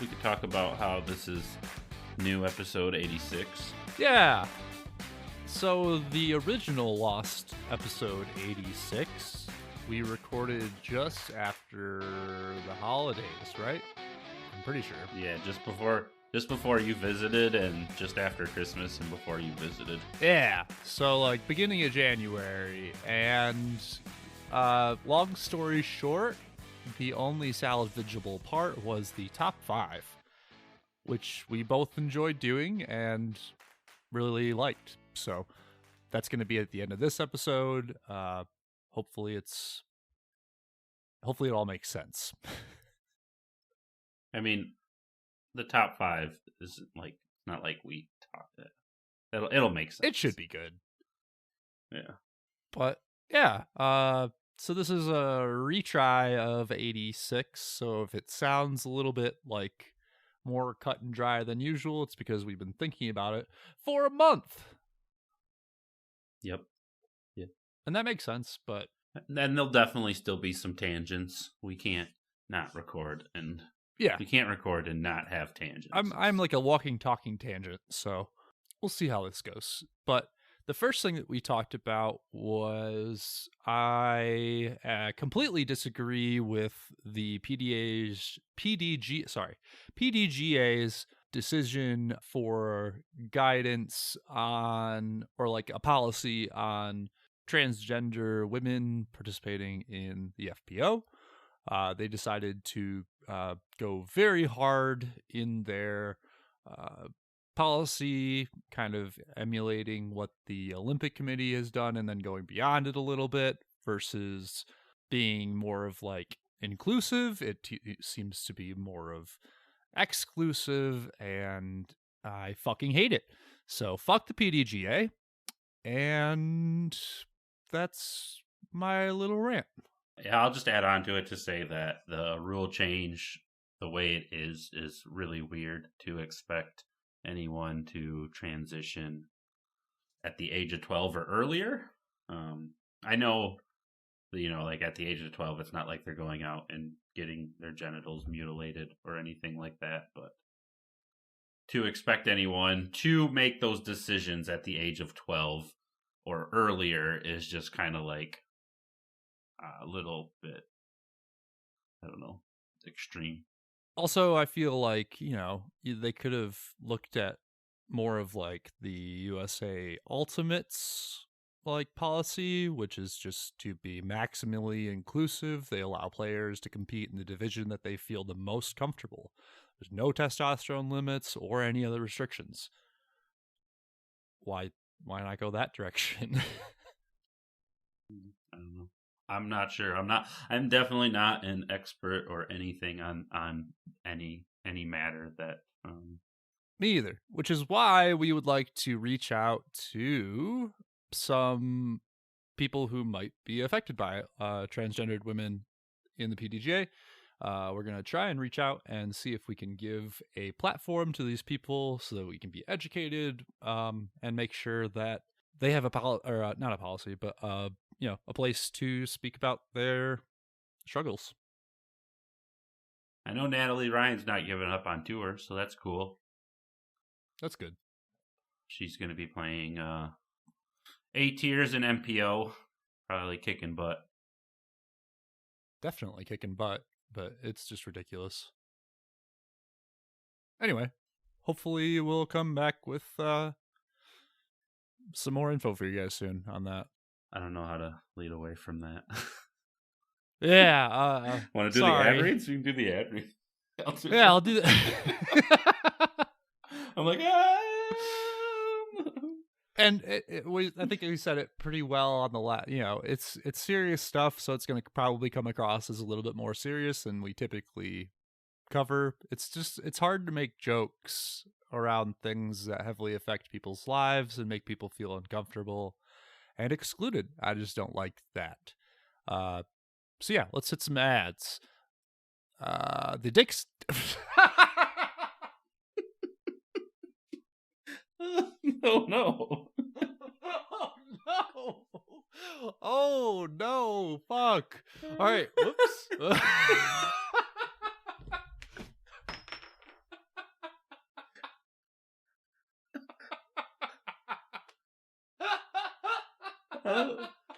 we could talk about how this is new episode 86. Yeah. So the original Lost episode 86, we recorded just after the holidays, right? I'm pretty sure. Yeah, just before you visited, and just after Christmas and before you visited. Yeah. So like beginning of January, and long story short, the only salvageable part was the top 5, which we both enjoyed doing and really liked. So that's going to be at the end of this episode. Hopefully it all makes sense. I mean, the top 5 isn't like, not like we talked it. It'll make sense. It should be good. Yeah. But yeah, so this is a retry of 86. So if it sounds a little bit like more cut and dry than usual, it's because we've been thinking about it for a month. Yep. Yeah. And that makes sense, but then there'll definitely still be some tangents. We can't not record, and yeah, we can't record and not have tangents. I'm like a walking, talking tangent, so we'll see how this goes. But the first thing that we talked about was I completely disagree with the PDGA's decision for guidance on, or like a policy on, transgender women participating in the FPO. They decided to go very hard in their policy, kind of emulating what the Olympic Committee has done and then going beyond it a little bit versus being more of like inclusive. It seems to be more of exclusive, and I fucking hate it. So fuck the PDGA, and that's my little rant. Yeah, I'll just add on to it to say that the rule change, the way it is really weird to expect anyone to transition at the age of 12 or earlier. I know, like at the age of 12, it's not like they're going out and getting their genitals mutilated or anything like that, but to expect anyone to make those decisions at the age of 12 or earlier is just kind of like a little bit, I don't know, extreme. Also, I feel like, they could have looked at more of like the USA Ultimates like policy, which is just to be maximally inclusive. They allow players to compete in the division that they feel the most comfortable. There's no testosterone limits or any other restrictions. Why not go that direction? I don't know. I'm not sure. I'm definitely not an expert or anything on any matter that Me either, which is why we would like to reach out to some people who might be affected by it, transgendered women in the PDGA. We're going to try and reach out and see if we can give a platform to these people so that we can be educated, and make sure that they have not a policy, but a place to speak about their struggles. I know Natalie Ryan's not giving up on tour, so that's cool. That's good. She's going to be playing A tiers in MPO, probably kicking butt. Definitely kicking butt, but it's just ridiculous. Anyway, hopefully we'll come back with some more info for you guys soon on that. I don't know how to lead away from that. Yeah. Want to do the ad reads? You can do the ad reads. I'll do that. I'm like, And I think we said it pretty well on the last. It's serious stuff, so it's going to probably come across as a little bit more serious than we typically cover. It's hard to make jokes around things that heavily affect people's lives and make people feel uncomfortable and excluded. I just don't like that. So yeah, let's hit some ads. The Dicks. Oh no. Oh no. Oh no. Fuck. All right. Whoops.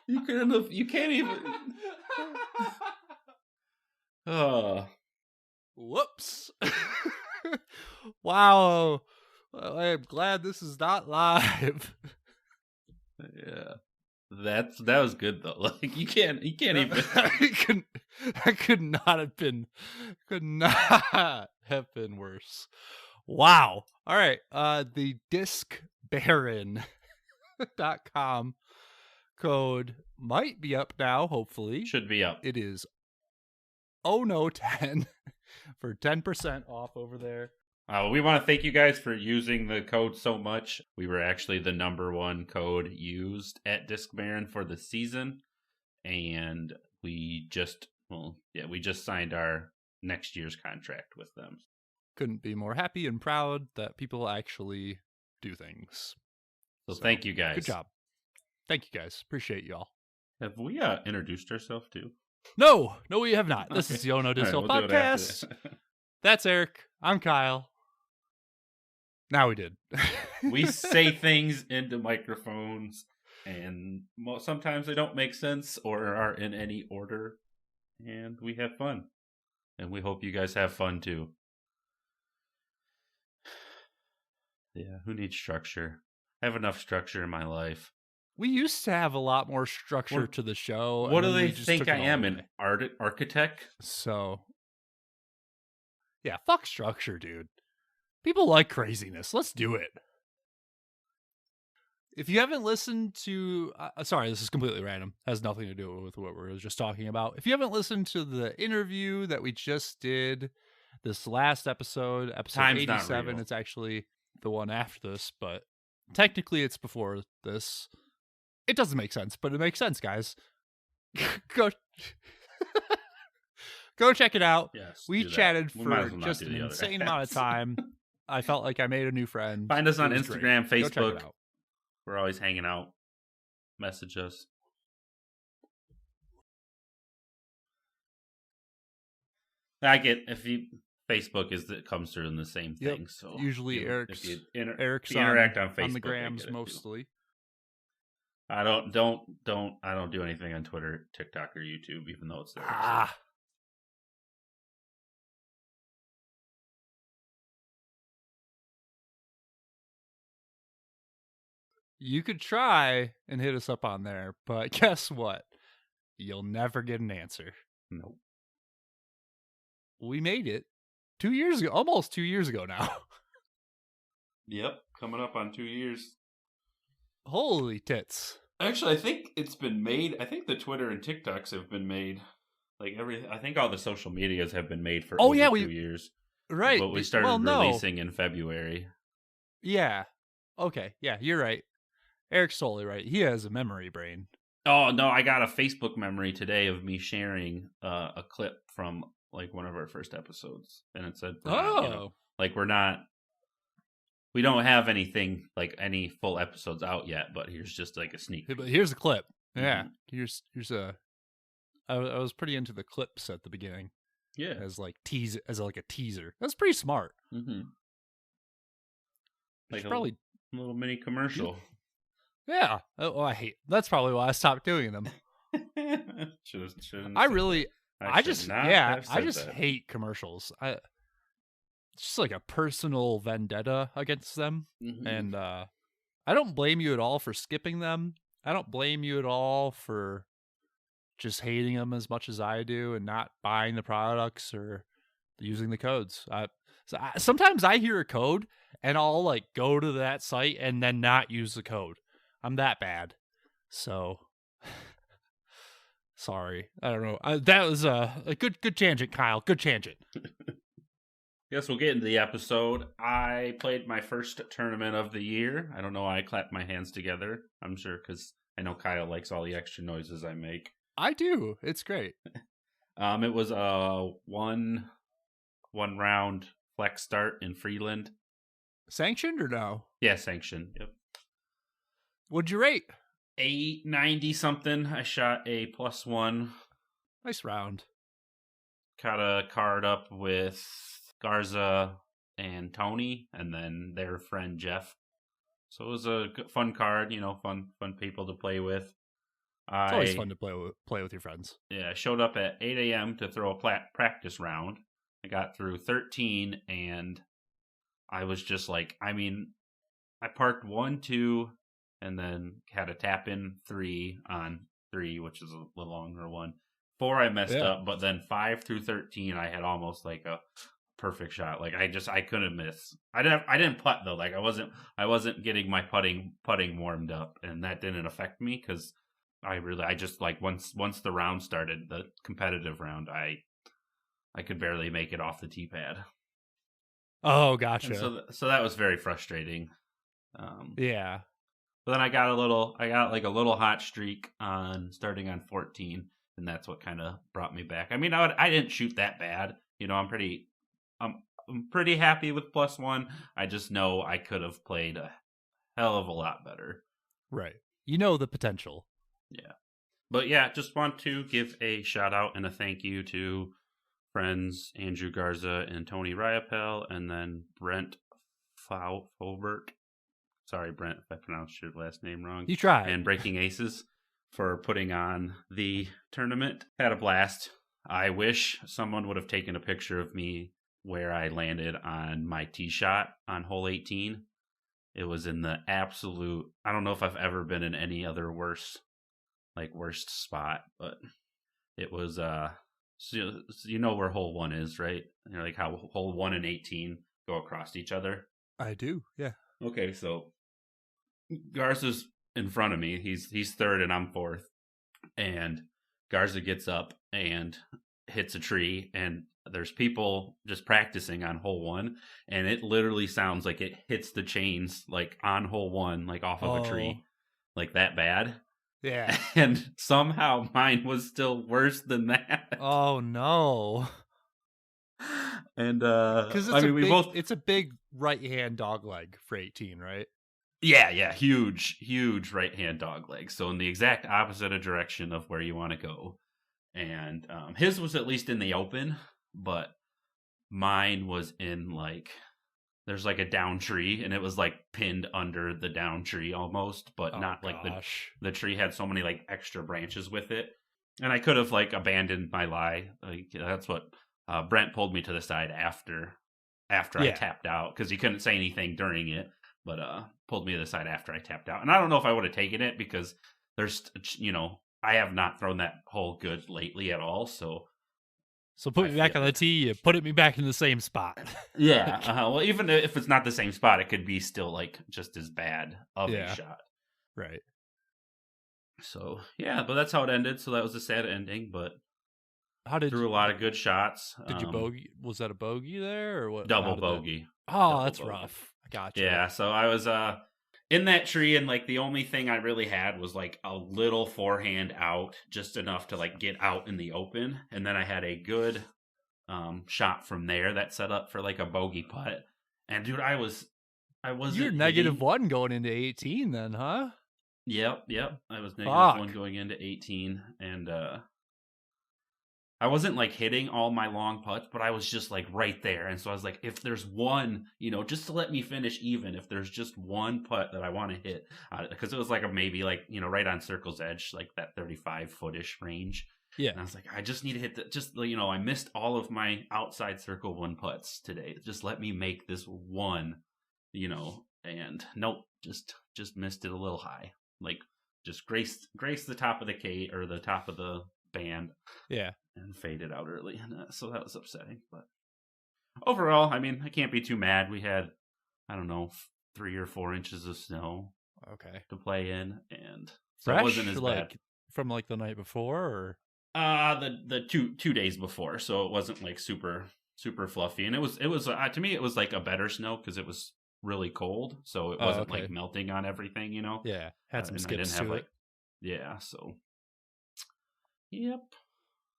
You can't even. Oh. Whoops. Wow. Well, I am glad this is not live. Yeah. That was good though. Like you can't even. Could not have been worse. Wow. All right. The discbaron.com code might be up now, hopefully. Should be up. It is ohnod10 for 10% off over there. We want to thank you guys for using the code so much. We were actually the #1 code used at Disc Baron for the season, and we just signed our next year's contract with them. Couldn't be more happy and proud that people actually do things. So thank you guys. Good job. Thank you guys. Appreciate y'all. Have we introduced ourselves too? No, we have not. This is the Oh No Disc All Golf right, we'll do it after podcast. this. That's Eric. I'm Kyle. Now we did. We say things into microphones, and sometimes they don't make sense or are in any order, and we have fun. And we hope you guys have fun too. Yeah, who needs structure? I have enough structure in my life. We used to have a lot more structure to the show. What do they think I am, an architect? So, yeah, fuck structure, dude. People like craziness. Let's do it. If you haven't listened to... sorry, this is completely random. Has nothing to do with what we were just talking about. If you haven't listened to the interview that we just did, this last episode Time's 87, it's actually the one after this, but technically it's before this. It doesn't make sense, but it makes sense, guys. Go check it out. Yes, we chatted for just an insane amount of time. I felt like I made a new friend. Find us on Instagram, great. Facebook. We're always hanging out. Message us. I get Facebook comes through in the same thing. Yep. So usually Eric's interact on Facebook, on the grams mostly. I don't do anything on Twitter, TikTok, or YouTube, even though it's there. So. You could try and hit us up on there, but guess what? You'll never get an answer. Nope. We made it 2 years ago, almost 2 years ago now. Yep, coming up on 2 years. Holy tits. Actually, I think it's been made. I think the Twitter and TikToks have been made. I think all the social medias have been made for 2 years. Right. But we started releasing in February. Yeah. Okay. Yeah, you're right. Eric's totally right. He has a memory brain. Oh, no, I got a Facebook memory today of me sharing a clip from one of our first episodes. And it said, we don't have anything, any full episodes out yet, but here's just a sneak peek. But here's a clip. Yeah. Mm-hmm. I was pretty into the clips at the beginning. Yeah. As a teaser. That's pretty smart. Mm-hmm. Probably a little mini commercial. Yeah. Oh, that's probably why I stopped doing them. Shouldn't I just hate commercials. It's just a personal vendetta against them. Mm-hmm. And I don't blame you at all for skipping them. I don't blame you at all for just hating them as much as I do and not buying the products or using the codes. Sometimes I hear a code and I'll go to that site and then not use the code. I'm that bad. So sorry. I don't know. That was a good tangent, Kyle. Good tangent. Guess we'll get into the episode. I played my first tournament of the year. I don't know why I clapped my hands together. I'm sure because I know Kyle likes all the extra noises I make. I do. It's great. It was a one round flex start in Freeland. Sanctioned or no? Yeah, sanctioned. Yep. What'd you rate? 890 something. I shot a +1. Nice round. Caught a card up with Garza and Tony, and then their friend Jeff. So it was a fun card, fun people to play with. It's always fun to play with your friends. Yeah, I showed up at 8 a.m. to throw a practice round. I got through 13, and I was just like, I mean, I parked 1, 2, and then had a tap in 3 on 3, which is a little longer one. 4 I messed up, but then 5 through 13 I had almost like a perfect shot. Like I couldn't miss. I didn't putt though. Like I wasn't getting my putting warmed up, and that didn't affect me because I just like once the round started, the competitive round, I could barely make it off the tee pad. Oh, gotcha. And so that was very frustrating. Yeah. But then I got like a little hot streak on starting on 14, and that's what kind of brought me back. I mean, I didn't shoot that bad. You know, I'm pretty happy with +1. I just know I could have played a hell of a lot better. Right. You know the potential. Yeah. But yeah, just want to give a shout out and a thank you to friends Andrew Garza and Tony Riopel, and then Brent Faubert. Sorry, Brent, if I pronounced your last name wrong. You tried. And Breaking Aces for putting on the tournament. Had a blast. I wish someone would have taken a picture of me where I landed on my tee shot on hole 18. It was in the absolute, I don't know if I've ever been in any other worst spot, but it was, so you know where hole 1 is, right? You know, like how hole 1 and 18 go across each other. I do, yeah. Okay, so Garza's in front of me. He's third and I'm fourth. And Garza gets up and hits a tree, and there's people just practicing on hole 1, and it literally sounds like it hits the chains like on hole 1, like off of a tree, like that bad. Yeah. And somehow mine was still worse than that. Oh no. And because it's a big right hand dog leg for 18, right? Yeah, huge right hand dog leg. So in the exact opposite of direction of where you want to go. And his was at least in the open, but mine was in like, there's like a down tree, and it was like pinned under the down tree almost, but not like the tree had so many like extra branches with it. And I could have like abandoned my lie. Like that's what Brent pulled me to the side after I tapped out, because he couldn't say anything during it, but pulled me to the side after I tapped out. And I don't know if I would have taken it, because there's, you know, I have not thrown that hole good lately at all. So put me back on the tee. You put me back in the same spot. Yeah. Well, even if it's not the same spot, it could be still like just as bad of a shot. Right. So yeah, but that's how it ended. So that was a sad ending, but threw a lot of good shots. Did you bogey? Was that a bogey there or what? Double bogey. That's rough. I gotcha. Yeah. So I was in that tree, and like the only thing I really had was like a little forehand out, just enough to like get out in the open, and then I had a good shot from there that set up for like a bogey putt. And dude, I wasn't. You're -1 going into 18, then, huh? Yep. I was -1 going into 18, and I wasn't like hitting all my long putts, but I was just like right there. And so I was like, if there's one, you know, just to let me finish even, if there's just one putt that I want to hit, because it was like maybe like, you know, right on circle's edge, like that 35-footish range. Yeah. And I was like, I just need to hit you know, I missed all of my outside circle 1 putts today. Just let me make this one, you know, and nope, just missed it a little high. Like just grace the top of the K or the top of the band. Yeah. And faded out early. So that was upsetting. But overall, I mean, I can't be too mad. We had, I don't know, 3 or 4 inches of snow to play in. And so fresh, it wasn't as bad. From like the night before, or? The 2 days before. So it wasn't like super fluffy. And it was to me, it was like a better snow because it was really cold. So it wasn't like melting on everything, you know? Yeah. Had some skips to it. Yeah. So, yep.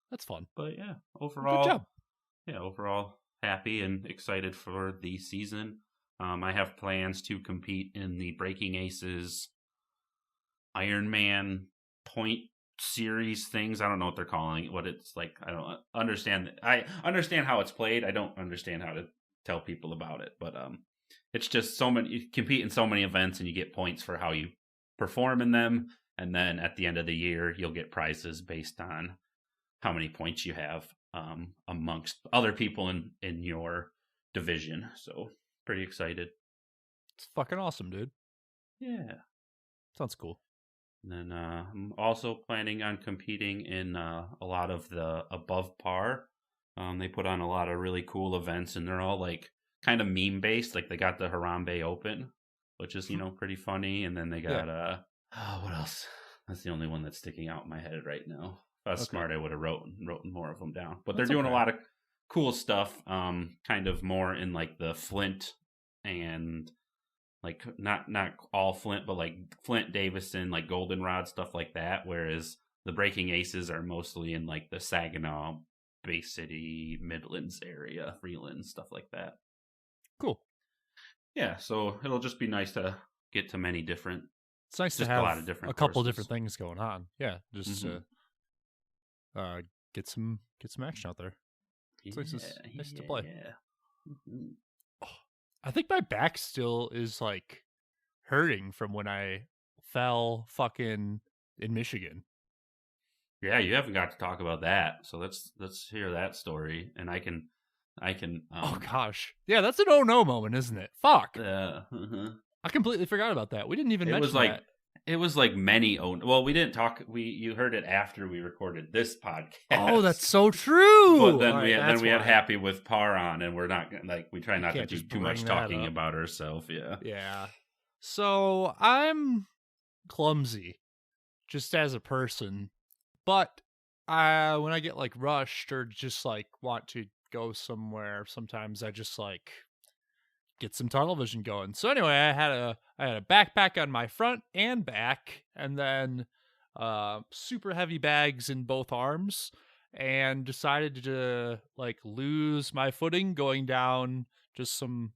That's fun. But yeah, overall, good job. Yeah, overall happy and excited for the season. I have plans to compete in the Breaking Aces Ironman point series things. I don't know what they're calling it, what it's like. I don't understand. I understand how it's played. I don't understand how to tell people about it, but it's just so many, you compete in so many events and you get points for how you perform in them. And then at the end of the year, you'll get prizes based on how many points you have amongst other people in your division. So pretty excited. It's fucking awesome, dude. Yeah. Sounds cool. And then I'm also planning on competing in a lot of the above par. They put on a lot of really cool events, and they're all like kind of meme based. Like they got the Harambe Open, which is pretty funny, and then they got what else? That's the only one that's sticking out in my head right now. If I was smart, I would have wrote more of them down. But they're doing a lot of cool stuff. Kind of more in like the Flint and like not all Flint, but like Flint, Davison, like goldenrod stuff like that. Whereas the Breaking Aces are mostly in like the Saginaw, Bay City, Midlands area, Freeland, stuff like that. Cool. Yeah, so it'll just be nice to get to many different. It's nice to have a couple different things going on. Yeah, just to get some action out there. It's nice to play. Yeah. Mm-hmm. I think my back still is like hurting from when I fell fucking in Michigan. Yeah, you haven't got to talk about that, so let's hear that story, and I can. Oh gosh, yeah, that's an oh no moment, isn't it? Fuck. Uh-huh. I completely forgot about that. We didn't even mention that. It was like many well, we didn't talk. You heard it after we recorded this podcast. Oh, that's so true. But then we had Happy with Par on, and we're not like we try not to do too much talking about ourselves. Yeah. Yeah. So I'm clumsy, just as a person, but when I get like rushed or just like want to go somewhere, sometimes I just like get some tunnel vision going. So anyway, I had a backpack on my front and back, and then super heavy bags in both arms, and decided to like lose my footing going down just some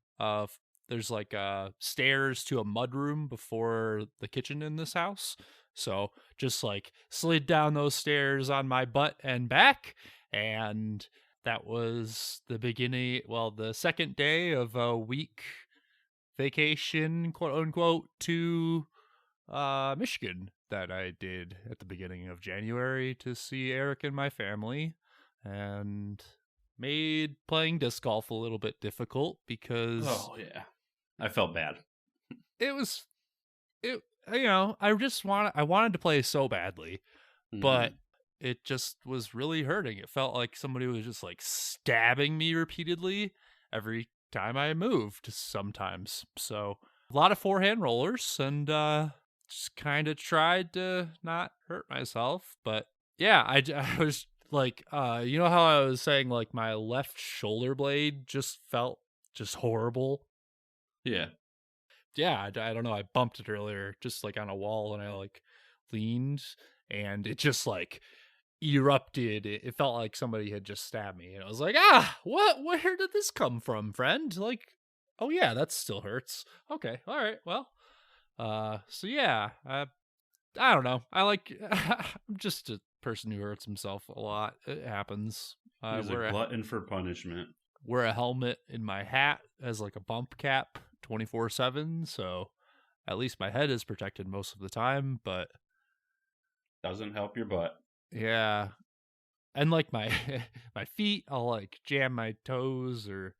there's like stairs to a mudroom before the kitchen in this house. So just like slid down those stairs on my butt and back, and that was the beginning, the second day of a week vacation, quote unquote, to Michigan that I did at the beginning of January to see Eric and my family, and made playing disc golf a little bit difficult because... Oh, yeah. I felt bad. I wanted to play so badly, but it just was really hurting. It felt like somebody was just like stabbing me repeatedly every time I moved sometimes. So a lot of forehand rollers, and just kind of tried to not hurt myself. But yeah, I was like, you know how I was saying like my left shoulder blade just felt just horrible? Yeah. Yeah, I don't know. I bumped it earlier just like on a wall, and I like leaned, and it just like erupted. It felt like somebody had just stabbed me, and I was like, where did this come from, friend? Like, oh yeah, that still hurts. Okay, all right, well, so yeah, I don't know. I'm just a person who hurts himself a lot. It happens. He's a glutton for punishment. Wear a helmet in my hat as like a bump cap 24/7, so at least my head is protected most of the time, but doesn't help your butt. Yeah. And like my feet, I'll like jam my toes or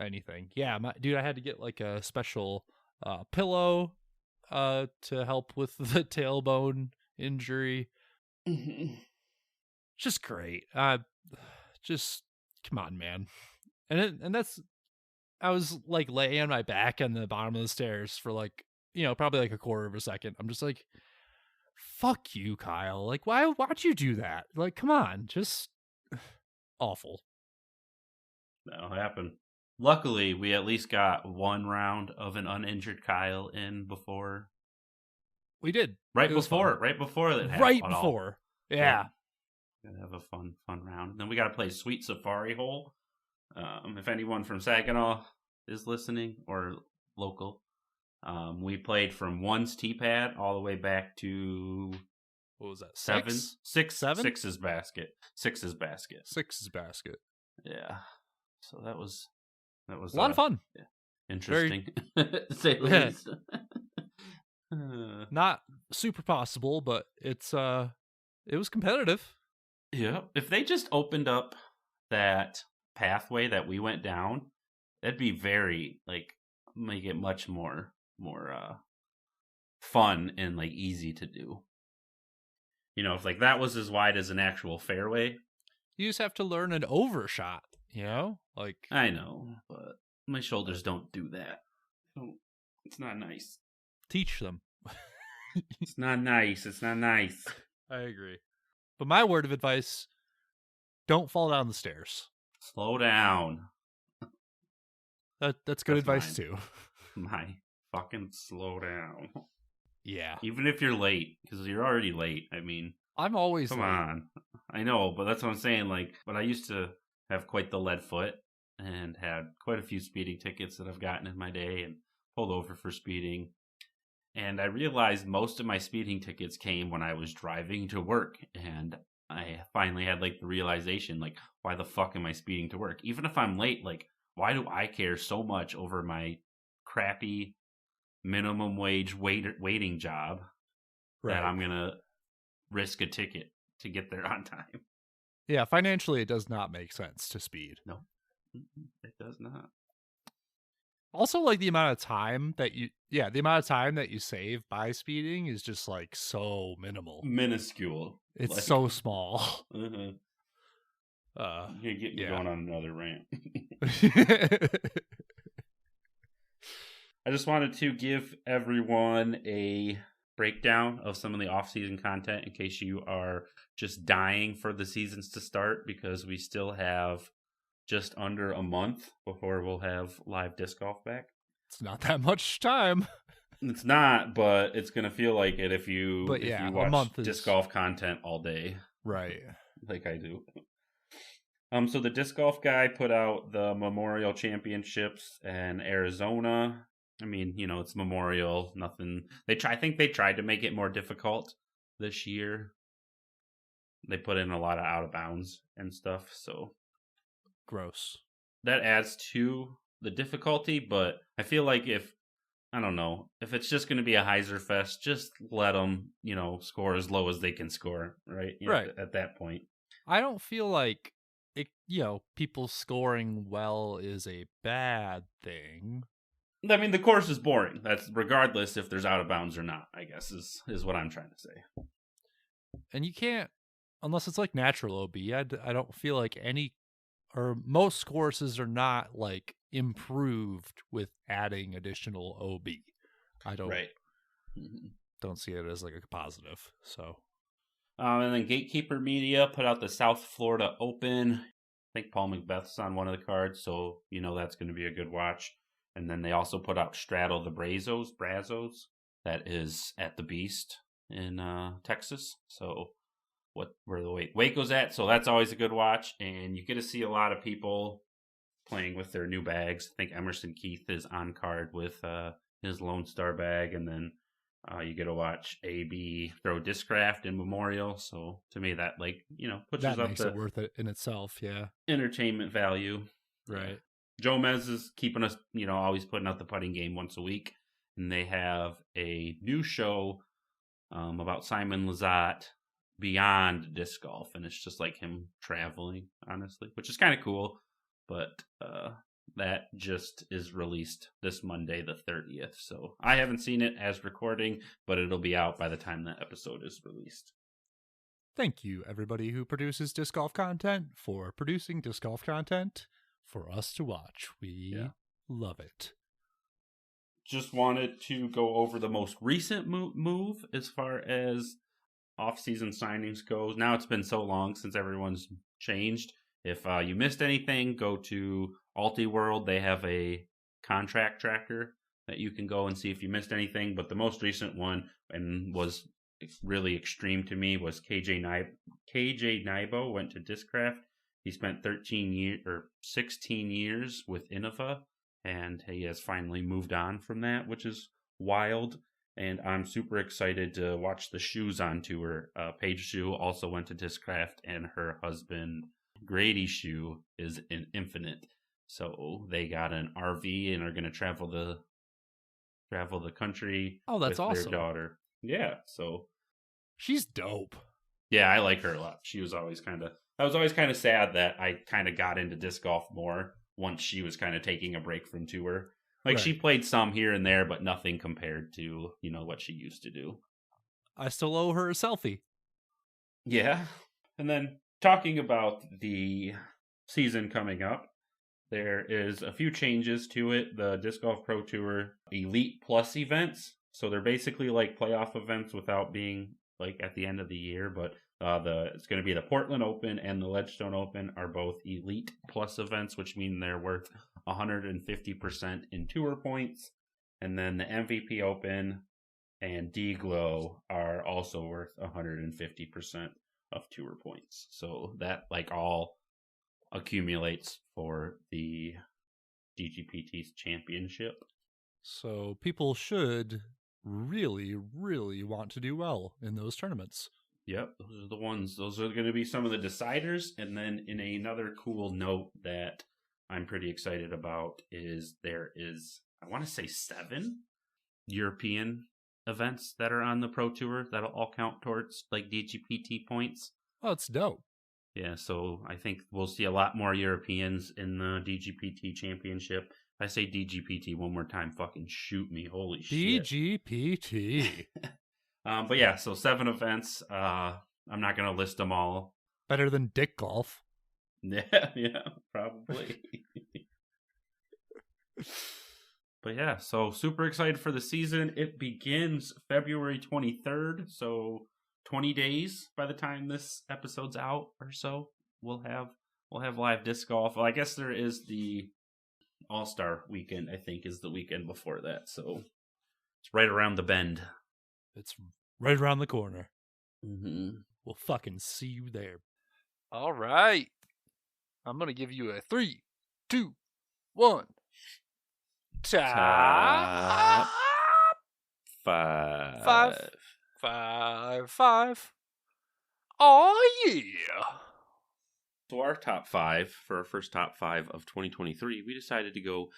anything. Yeah, dude, I had to get like a special pillow to help with the tailbone injury. Just great. Just come on, man. And that's, I was like laying on my back on the bottom of the stairs for like, probably like a quarter of a second. I'm just like, fuck you, Kyle. Like, why'd you do that? Like, come on, just awful. That'll happen. Luckily, we at least got one round of an uninjured Kyle in before. We did. Right before that happened. Right before. Yeah. Gotta have a fun round. Then we gotta play Sweet Safari Hole. If anyone from Saginaw is listening or local, we played from one's tee pad all the way back to, what was that? Six's basket. Yeah. So that was a lot of fun. Yeah. Interesting. To say the least. Not super possible, but it was competitive. Yeah. If they just opened up that pathway that we went down, that'd be very like make it much more fun and like easy to do. You know, if like that was as wide as an actual fairway. You just have to learn an overshot, you know? Like I know, but my shoulders don't do that. It's not nice. teach them. It's not nice. It's not nice. I agree. But my word of advice, don't fall down the stairs. Slow down. That's good advice too. My fucking slow down. Yeah. Even if you're late, because you're already late. I mean, I'm always come late. on. I know, but that's what I'm saying. Like, but I used to have quite the lead foot and had quite a few speeding tickets that I've gotten in my day and pulled over for speeding. And I realized most of my speeding tickets came when I was driving to work. And I finally had like the realization, like, why the fuck am I speeding to work? Even if I'm late, like, why do I care so much over my crappy minimum wage waiting job that I'm going to risk a ticket to get there on time? Yeah, financially, it does not make sense to speed. No, it does not. Also, like the amount of time that you save by speeding is just like so minimal, minuscule. It's like, so small. You get me going on another rant. I just wanted to give everyone a breakdown of some of the off-season content in case you are just dying for the seasons to start, because we still have just under a month before we'll have live disc golf back. It's not that much time. It's not, but it's going to feel like it if you watch disc golf content all day. Right. Like I do. So the disc golf guy put out the Memorial Championships in Arizona. I mean, you know, it's Memorial, nothing. I think they tried to make it more difficult this year. They put in a lot of out of bounds and stuff, so gross. That adds to the difficulty, but I feel like if it's just going to be a Heiser fest, just let them, you know, score as low as they can score, right? Right. At that point. I don't feel like people scoring well is a bad thing. I mean, the course is boring. That's regardless if there's out of bounds or not, I guess, is what I'm trying to say. And you can't, unless it's like natural OB, I don't feel like most courses are not like improved with adding additional OB. I don't don't see it as like a positive. So, and then Gatekeeper Media put out the South Florida Open. I think Paul Macbeth's on one of the cards, so you know that's going to be a good watch. And then they also put out Straddle the Brazos, that is at the Beast in Texas. So where the Waco's at, so that's always a good watch. And you get to see a lot of people playing with their new bags. I think Emerson Keith is on card with his Lone Star bag, and then you get to watch AB throw Discraft in Memorial. So to me, that pushes that up makes the it worth it in itself. Yeah, entertainment value. Right. Joe Mez is keeping us, always putting out the putting game once a week, and they have a new show about Simon Lizotte beyond disc golf, and it's just like him traveling, honestly, which is kind of cool. But that just is released this Monday, the 30th. So I haven't seen it as recording, but it'll be out by the time that episode is released. Thank you, everybody who produces disc golf content, for producing disc golf content for us to watch. We love it. Just wanted to go over the most recent move as far as off-season signings goes. Now it's been so long since everyone's changed. If you missed anything, go to Altiworld. They have a contract tracker that you can go and see if you missed anything. But the most recent one, and was really extreme to me, was KJ Nybo went to Discraft. He spent 16 years with Innova, and he has finally moved on from that, which is wild. And I'm super excited to watch the Shoes on tour. Paige Shoe also went to Discraft, and her husband Grady Shoe is in Infinite. So they got an RV and are going to travel the travel the country Oh, that's with awesome. their daughter. Yeah, so She's dope. yeah, I like her a lot. She was always I was always kind of sad that I kind of got into disc golf more once she was kind of taking a break from tour. Like she Right. played some here and there, but nothing compared to, what she used to do. I still owe her a selfie. Yeah. And then talking about the season coming up, there is a few changes to it. The Disc Golf Pro Tour Elite Plus events. So they're basically like playoff events without being like at the end of the year, but it's going to be the Portland Open and the Ledgestone Open are both Elite Plus events, which mean they're worth 150% in tour points. And then the MVP Open and D-Glow are also worth 150% of tour points. So that like all accumulates for the DGPT's championship. So people should really, really want to do well in those tournaments. Yep, those are the ones. Those are going to be some of the deciders. And then in another cool note that I'm pretty excited about is there is, I want to say 7 European events that are on the Pro Tour that'll all count towards like DGPT points. Oh, it's dope. Yeah, so I think we'll see a lot more Europeans in the DGPT championship. If I say DGPT one more time, fucking shoot me. Holy shit. DGPT. But yeah, so 7 events. I'm not going to list them all. Better than dick golf. Yeah, probably. But yeah, so super excited for the season. It begins February 23rd, so 20 days by the time this episode's out or so. We'll have live disc golf. Well, I guess there is the All-Star weekend, I think, is the weekend before that. So it's right around the bend. It's right around the corner. Mm-hmm. We'll fucking see you there. All right. I'm going to give you a 3, 2, 1. Top 5. 5. Oh, yeah. So our top 5, for our first top 5 of 2023, we decided to go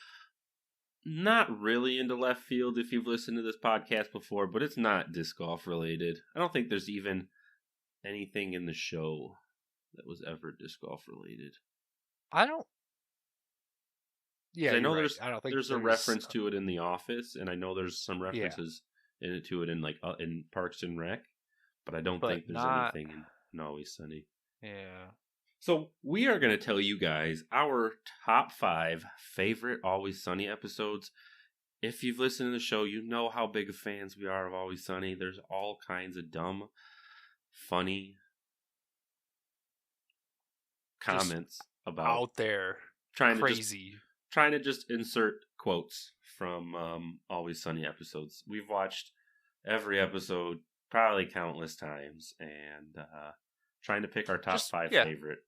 not really into left field if you've listened to this podcast before, but it's not disc golf related. I don't think there's even anything in the show that was ever disc golf related. I don't. Yeah, I know right. there's I don't think there's a reference to it in The Office, and I know there's some references to it in like in Parks and Rec, but I don't think there's anything in Always Sunny. Yeah. So we are going to tell you guys our top 5 favorite Always Sunny episodes. If you've listened to the show, you know how big of fans we are of Always Sunny. There's all kinds of dumb, funny comments about out there, trying crazy. Trying to just insert quotes from Always Sunny episodes. We've watched every episode probably countless times, and trying to pick our top 5 favorite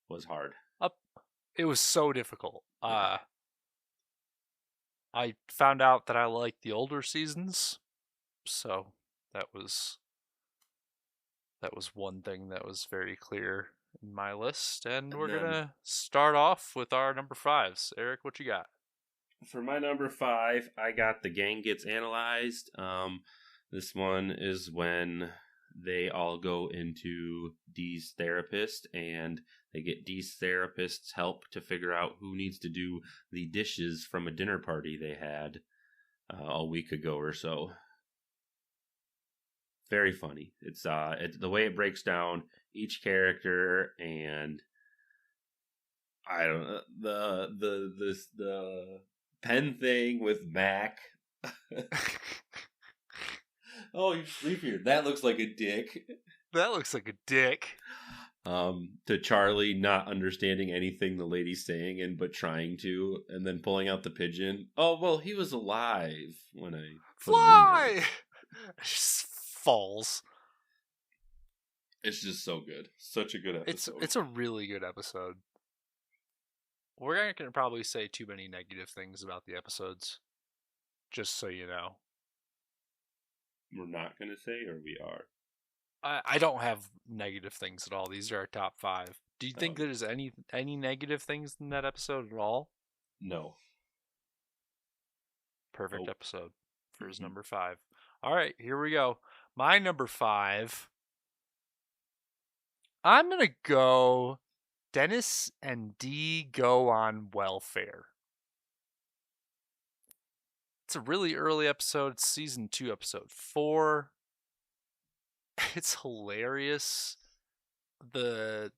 was hard. It was so difficult. I found out that I liked the older seasons, so that was one thing that was very clear in my list, and we're gonna start off with our number 5s. Eric, what you got? For my number 5, I got The Gang Gets Analyzed. This one is when they all go into Dee's therapist, and they get Dee's therapist's help to figure out who needs to do the dishes from a dinner party they had a week ago or so. Very funny. It's the way it breaks down each character, and I don't know, the pen thing with Mac. Oh, you sleep here. That looks like a dick. That looks like a dick. To Charlie not understanding anything the lady's saying but trying to, and then pulling out the pigeon. Oh, well, he was alive when I put him in there. Just falls. It's just so good. Such a good episode. It's a really good episode. We're not going to probably say too many negative things about the episodes, just so you know. We're not going to say, or we are? I don't have negative things at all. These are our top 5. Do you think there's any negative things in that episode at all? No. Perfect episode. for his number 5. All right, here we go. My number 5. I'm going to go Dennis and Dee Go on Welfare. It's a really early episode. It's season 2, episode 4. It's hilarious. The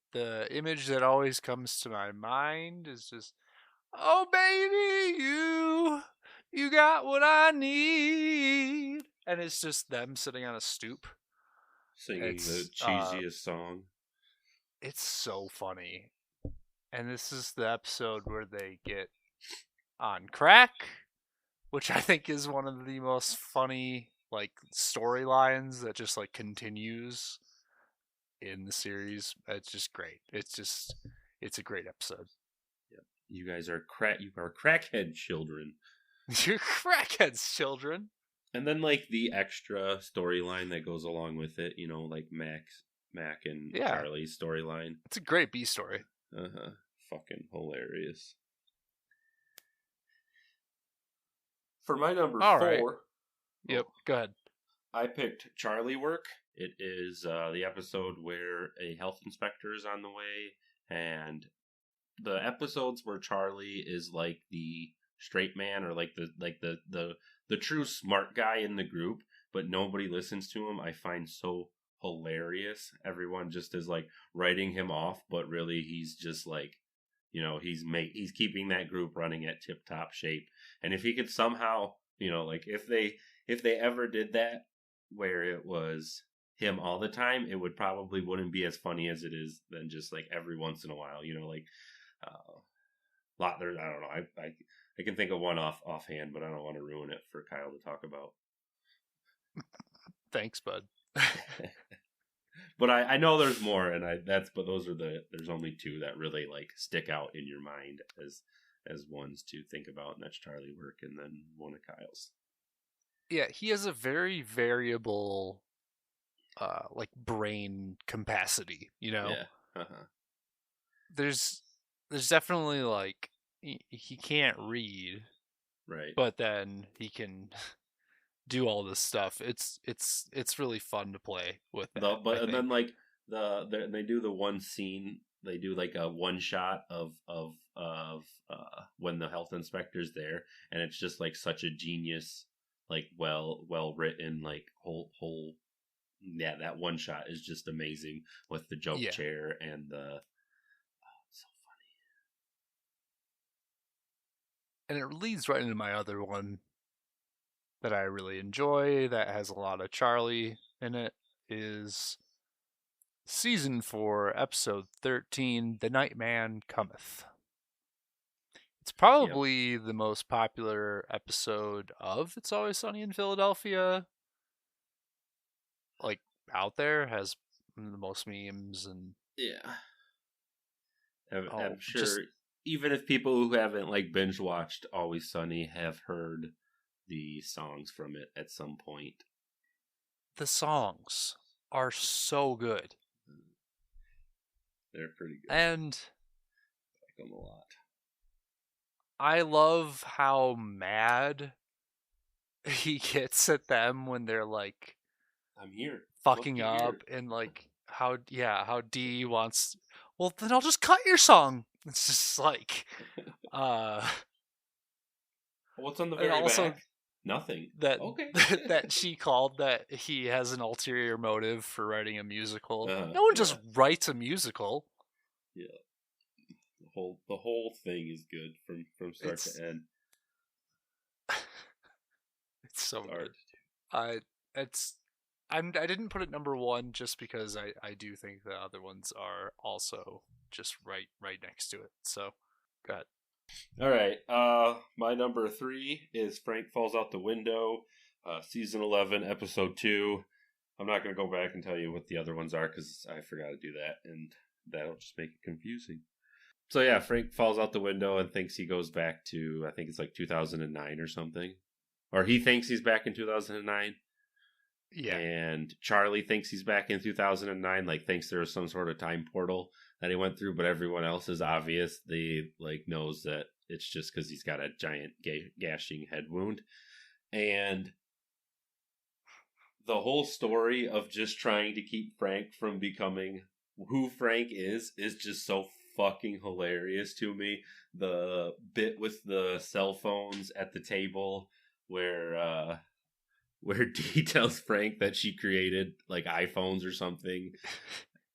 image that always comes to my mind is just, oh baby, you got what I need, and it's just them sitting on a stoop Singing the cheesiest song. It's so funny. And this is the episode where they get on crack, which I think is one of the most funny like storylines that just like continues in the series. It's just great. It's a great episode. Yep. You guys are crackhead children. You're crackheads, children. And then like the extra storyline that goes along with it, you know, like Mac and Charlie's storyline. It's a great B story. Fucking hilarious. For my number 4. Right. Yep, go ahead. I picked Charlie Work. It is the episode where a health inspector is on the way, and the episodes where Charlie is like the straight man or like the true smart guy in the group, but nobody listens to him, I find so hilarious. Everyone just is like writing him off, but really he's just like, you know, he's keeping that group running at tip top shape. And if he could somehow, you know, like if they ever did that where it was him all the time, it wouldn't be as funny as it is than just like every once in a while, you know, like there, I don't know, I can think of one offhand, but I don't want to ruin it for Kyle to talk about. Thanks, bud. But I know there's more, and there's only 2 that really like stick out in your mind as ones to think about, and that's Charlie Work and then one of Kyle's. Yeah, he has a very variable like brain capacity, you know? Yeah. There's definitely like he can't read, right? But then he can do all this stuff. It's really fun to play with that. And then like they do the one scene. They do like a one shot of when the health inspector's there, and it's just like such a genius, like well written, like whole. Yeah, that one shot is just amazing with the joke chair and the. It's so funny. And it leads right into my other one that I really enjoy that has a lot of Charlie in it is season 4, episode 13, The Nightman Cometh. It's probably the most popular episode of It's Always Sunny in Philadelphia. Like out there, has the most memes and I'm sure even if people who haven't like binge watched Always Sunny have heard the songs from it at some point. The songs are so good. They're pretty good. And I like them a lot. I love how mad he gets at them when they're like, I'm here. Fucking up, and like how Dee wants, well then I'll just cut your song. It's just like what's on the very back? Nothing. That that she called that he has an ulterior motive for writing a musical. No one just writes a musical. Yeah. The whole thing is good from start to end. It's so good. I didn't put it number 1 just because I do think the other ones are also just right next to it. So, go ahead. All right. My number 3 is Frank Falls Out the Window, season 11, episode 2. I'm not going to go back and tell you what the other ones are because I forgot to do that, and that'll just make it confusing. So yeah, Frank falls out the window and thinks he goes back to, I think it's like 2009 or something. Or he thinks he's back in 2009. Yeah. And Charlie thinks he's back in 2009, like thinks there was some sort of time portal that he went through, but everyone else is obvious. They like knows that it's just because he's got a giant gashing head wound. And the whole story of just trying to keep Frank from becoming who Frank is just so fucking hilarious to me. The bit with the cell phones at the table where Dee tells Frank that she created like iPhones or something.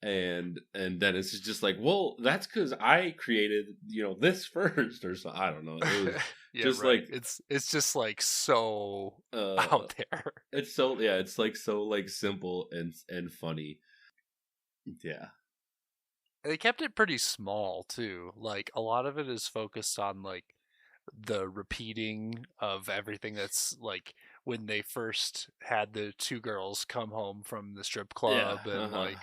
And Dennis is just like, well, that's because I created, this first or so. I don't know. It was just right. like it's just like so out there. It's so it's like so like simple and funny. Yeah. They kept it pretty small too. Like a lot of it is focused on like the repeating of everything that's like when they first had the two girls come home from the strip club and like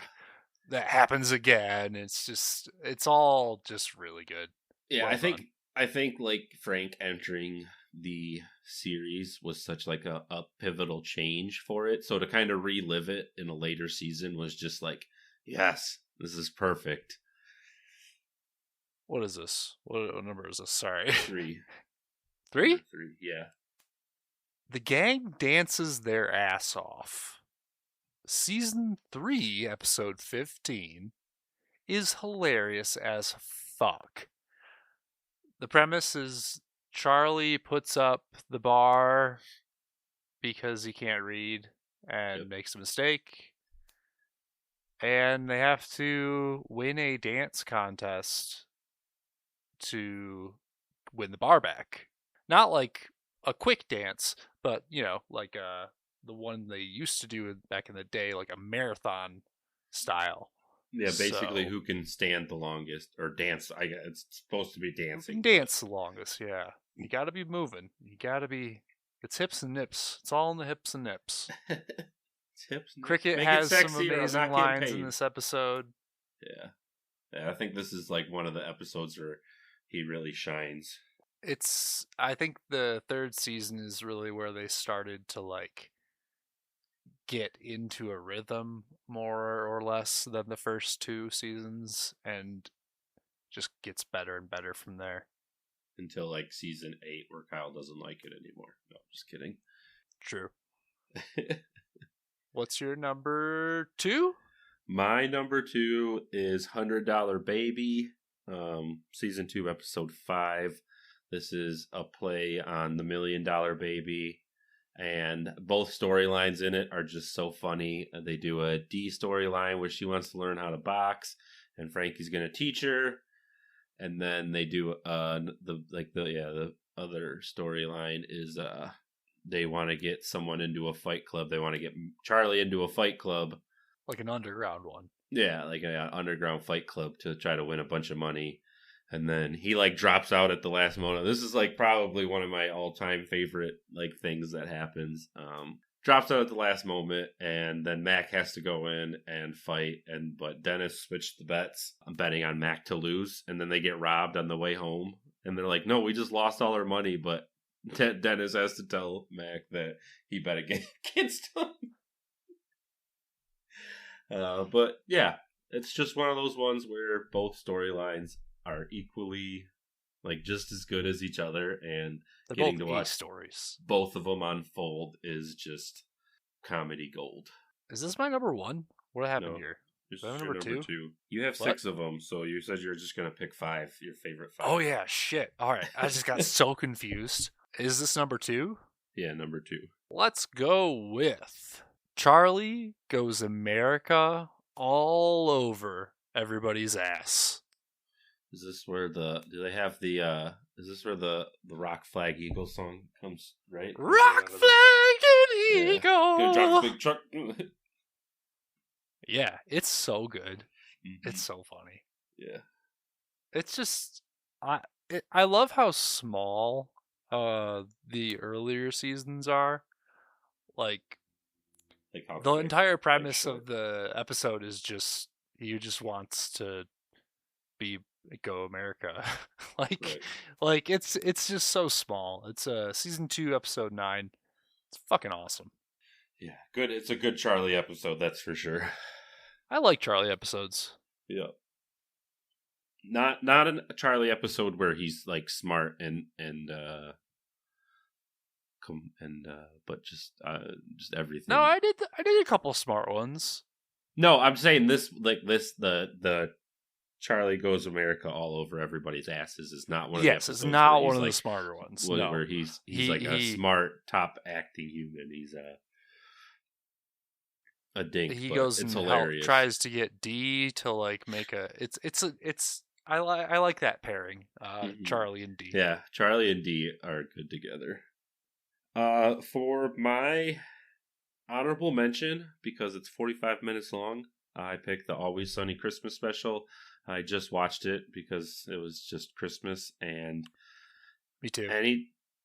that happens again. It's all just really good. Yeah, Well I think like Frank entering the series was such like a pivotal change for it. So to kind of relive it in a later season was just like, yes, this is perfect. What is this? What number is this? Sorry. 3. 3? 3, yeah. The gang dances their ass off. Season 3, episode 15, is hilarious as fuck. The premise is Charlie puts up the bar because he can't read and makes a mistake. And they have to win a dance contest to win the bar back. Not like a quick dance, but, like the one they used to do back in the day, like a marathon style. Yeah, basically who can stand the longest or dance. I guess it's supposed to be dancing. Who can dance the longest, yeah. You gotta be moving. It's hips and nips. It's all in the hips and nips. Hips and Cricket nips. has some amazing lines in this episode. Yeah, I think this is like one of the episodes where he really shines. I think the third season is really where they started to like get into a rhythm more or less than the first 2 seasons, and just gets better and better from there. Until like season 8 where Kyle doesn't like it anymore. No, just kidding. True. What's your number 2? My number 2 is $100 Baby, season 2, episode 5. This is a play on the $1 Million Baby, and both storylines in it are just so funny. They do a Dee storyline where she wants to learn how to box, and Frankie's going to teach her, and then they do the other storyline is they want to get someone into a fight club. They want to get Charlie into a fight club. Like an underground one. Yeah, like an underground fight club to try to win a bunch of money. And then he like drops out at the last moment. This is like probably one of my all-time favorite like things that happens. Drops out at the last moment, and then Mac has to go in and fight. But Dennis switched the bets. I'm betting on Mac to lose, and then they get robbed on the way home. And they're like, "No, we just lost all our money." But Dennis has to tell Mac that he bet against him. But yeah, it's just one of those ones where both storylines are equally like just as good as each other, and they're getting both to watch stories. Both of them unfold is just comedy gold. Is this my number 1? What happened here? Is that number 2? You have 6 of them, so you said you're just gonna pick 5, your favorite 5. Oh yeah, shit. All right, I just got so confused. Is this number 2? Yeah, number 2. Let's go with Charlie Goes America all over everybody's ass. Is this where the Rock Flag Eagle song comes, right? Rock Flag and Eagle. Gonna drive a big truck. Yeah, it's so good. Mm-hmm. It's so funny. Yeah. It's just I love how small the earlier seasons are. Like how the entire premise of the episode is just he just wants to go America. Like it's just so small. It's season 2 episode 9. It's fucking awesome. Yeah, good. It's a good Charlie episode, that's for sure. I like Charlie episodes. Yeah. Not a Charlie episode where he's like smart and but just everything. No, I did a couple smart ones. No, I'm saying the Charlie Goes America all over everybody's asses is not one of the episodes. It's not where one of like, the smarter ones. where he's like a smart top acting human. He's a dink. He but goes it's and hilarious. tries to get D to like make a. I like that pairing. Charlie and D. Yeah, Charlie and D are good together. For my honorable mention, because it's 45 minutes long, I picked the Always Sunny Christmas special. I just watched it because it was just Christmas, and me too.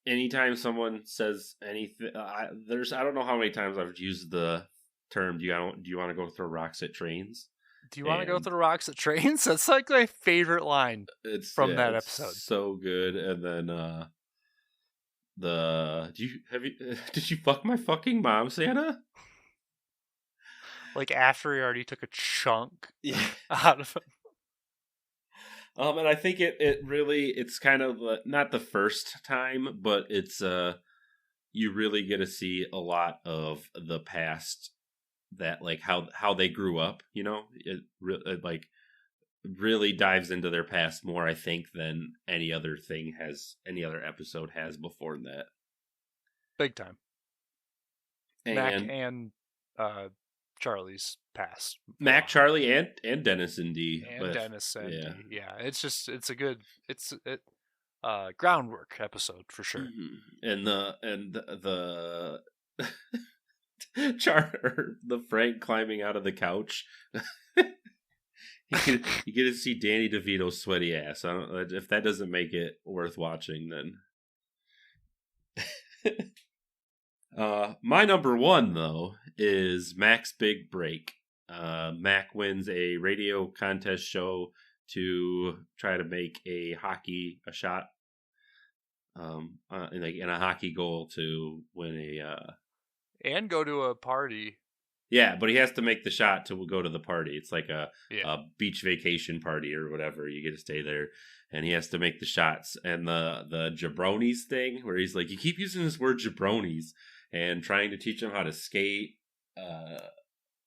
Anytime someone says anything, I don't know how many times I've used the term. Do you want to go throw rocks at trains? Do you want to go throw rocks at trains? That's like my favorite line from that episode. So good. And then did you fuck my fucking mom, Santa? Like after he already took a chunk out of him. And I think it's kind of not the first time, but it's you really get to see a lot of the past, that like how they grew up. It like really dives into their past more, I think, than any other episode has before that. Big time. Mac and Charlie's past. Mac, Charlie, and Dennis and D. Dennis and D. Yeah, it's a good groundwork episode for sure. Mm-hmm. And the the Frank climbing out of the couch. You get to see Danny DeVito's sweaty ass. If that doesn't make it worth watching, then. My number one, though, is Mac's Big Break. Mac wins a radio contest show to try to make a shot, in a hockey goal to win and go to a party. Yeah, but he has to make the shot to go to the party. It's like a beach vacation party or whatever. You get to stay there, and he has to make the shots. And the jabronis thing, where he's like, you keep using this word jabronis, and trying to teach him how to skate.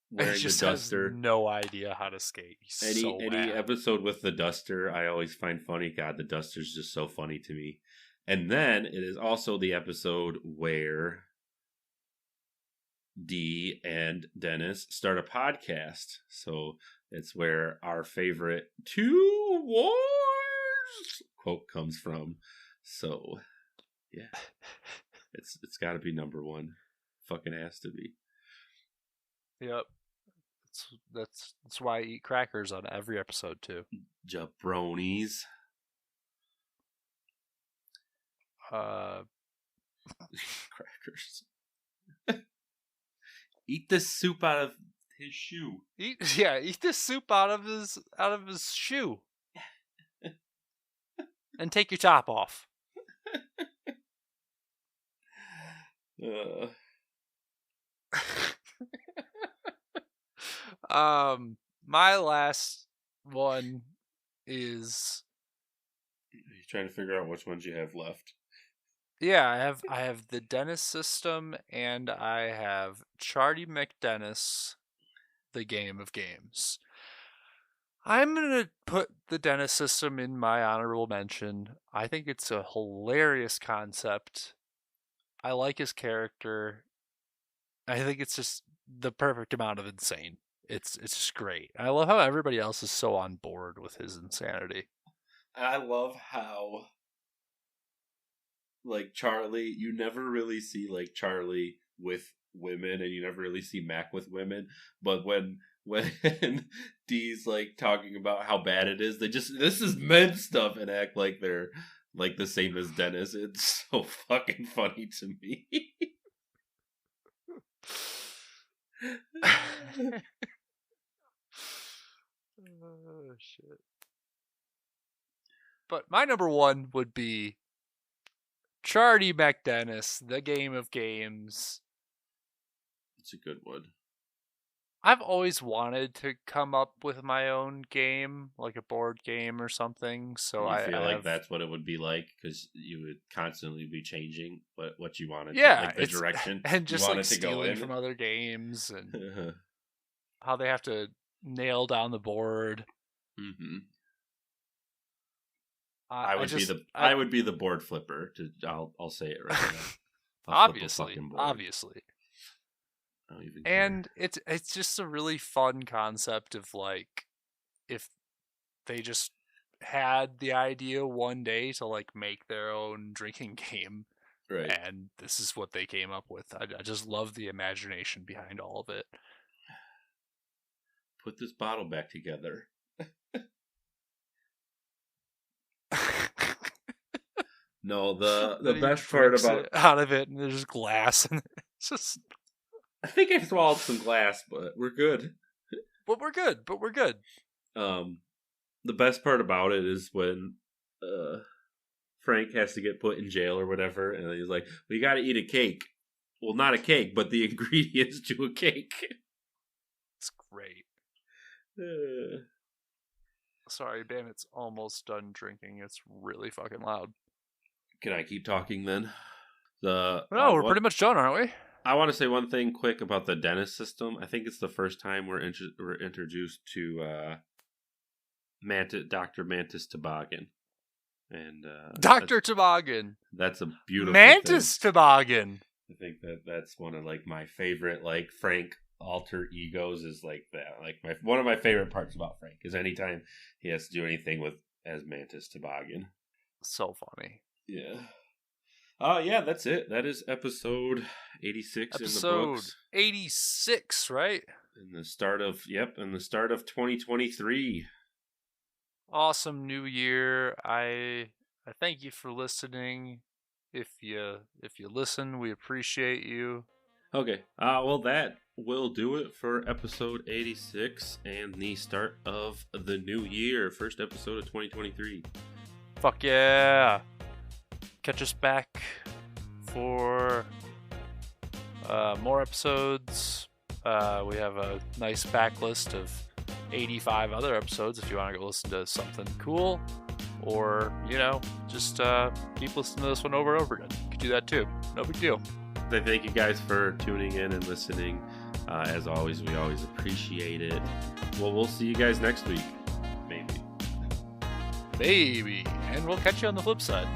Wearing he just the duster. Has no idea how to skate. Any episode with the duster, I always find funny. God, the duster's just so funny to me. And then it is also the episode where D and Dennis start a podcast. So it's where our favorite "Two Wars" quote comes from. So yeah, it's got to be number one. Fucking has to be. Yep. That's why I eat crackers on every episode too. Jabronis. Crackers. Eat this soup out of his shoe. Eat this soup out of his shoe. And take your top off. My last one is. Are you trying to figure out which ones you have left? Yeah, I have the Dennis system, and I have Charlie McDennis, the Game of Games. I'm gonna put the Dennis system in my honorable mention. I think it's a hilarious concept. I like his character. I think it's just the perfect amount of insane. It's just great. I love how everybody else is so on board with his insanity. I love how, like, Charlie, you never really see, like, Charlie with women, and you never really see Mac with women, but when Dee's, like, talking about how bad it is, this is men stuff, and act like they're, like, the same as Dennis. It's so fucking funny to me. Oh, shit. But my number one would be Charlie McDennis, the Game of Games. It's a good one. I've always wanted to come up with my own game, like a board game or something. So you I feel I like have, that's what it would be like because you would constantly be changing what you wanted, yeah, like the it's direction and you just wanted like to go stealing in. from other games and how they have to nail down the board. Mm-hmm. I would be the board flipper. I'll say it right now. Obviously. I don't even And it's just a really fun concept of like if they just had the idea one day to like make their own drinking game, right. and this is what they came up with. I just love the imagination behind all of it. Put this bottle back together. No, the best part about it out of it, and there's glass, and it's just. I think I swallowed some glass, but we're good. But we're good. The best part about it is when Frank has to get put in jail or whatever, and he's like, "We got to eat a cake." Well, not a cake, but the ingredients to a cake. It's great. Sorry, Ben. It's almost done drinking. It's really fucking loud. Can I keep talking then? We're pretty much done, aren't we? I want to say one thing quick about the dentist system. I think it's the first time we're introduced to Dr. Mantis Toboggan. And Dr. Toboggan. That's a beautiful Mantis thing. Toboggan. I think that's one of like my favorite like Frank alter egos is like that. Like one of my favorite parts about Frank is anytime he has to do anything as Mantis Toboggan. So funny. Yeah. Yeah, that's it. That is episode 86 in the books. 86, right? In the start of 2023. Awesome new year. I thank you for listening. If you listen, we appreciate you. Okay. Well, that will do it for episode 86 and the start of the new year. First episode of 2023. Fuck yeah. Catch us back for more episodes. We have a nice backlist of 85 other episodes if you want to go listen to something cool. Or, just keep listening to this one over and over again. You could do that too. No big deal. I thank you guys for tuning in and listening. As always, we always appreciate it. Well, we'll see you guys next week. Maybe. And we'll catch you on the flip side.